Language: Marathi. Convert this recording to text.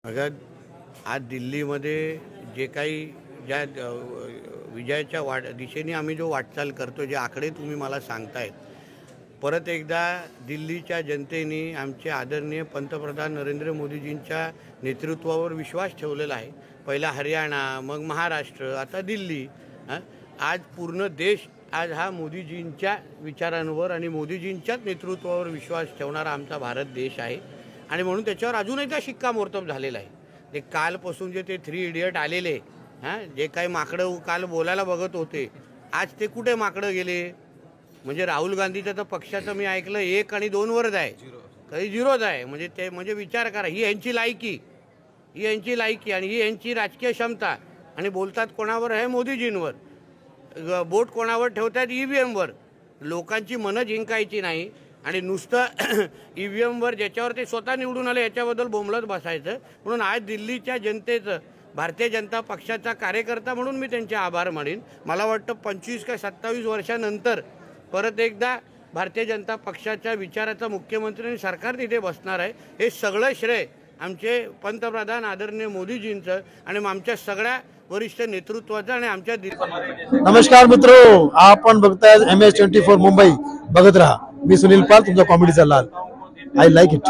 अगर आज दिल्लीमध्ये जे काही ज्या विजयाच्या दिशेने आम्ही जो वाटचाल करतो, जे आकडे तुम्ही मला सांगतायत, परत एकदा दिल्लीच्या जनतेने आमचे आदरणीय पंतप्रधान नरेंद्र मोदीजींच्या नेतृत्वावर विश्वास ठेवलेला आहे। पहिला हरियाणा, मग महाराष्ट्र, आता दिल्ली। आज पूर्ण देश आज हा मोदीजींच्या विचारांवर आणि मोदीजींच्याच नेतृत्वावर विश्वास ठेवणारा आमचा भारत देश आहे आणि म्हणून त्याच्यावर अजूनही त्या शिक्कामोर्तब झालेला आहे। ते कालपासून जे ते 3 इडियट आलेले जे काही माकडं काल बोलायला बघत होते, आज ते कुठे माकडं गेले? म्हणजे राहुल गांधीच्या तर पक्षाचं मी ऐकलं 1 आणि 2 वरच आहे, काही 0च आहे। म्हणजे ते म्हणजे विचार करा, ही यांची लायकी, ही यांची लायकी आणि ही यांची राजकीय क्षमता। आणि बोलतात कोणावर आहे? मोदीजींवर। बोट कोणावर ठेवतात? ईव्हीएमवर। लोकांची मनं जिंकायची नाही आणि नुसतं ईव्हीएमवर ज्याच्यावर ते स्वतः निवडून आले याच्याबद्दल बोंबलत बसायचं। म्हणून आज दिल्लीच्या जनतेचं भारतीय जनता पक्षाचा कार्यकर्ता म्हणून मी त्यांचे आभार मानेन। मला वाटतं 25 का 27 वर्षानंतर परत एकदा भारतीय जनता पक्षाच्या विचाराचा मुख्यमंत्री आणि सरकार तिथे बसणार आहे। हे सगळं श्रेय आमचे पंतप्रधान आदरणीय मोदीजींचं आणि आमच्या सगळ्या वरिष्ठ नेतृत्वाचं आणि आमच्या। नमस्कार मित्रो, आपण बघताय MS24 मुंबई। बघत राहा। मी सुनील पाल, तुमचा कॉमेडीचा लाल। I like it.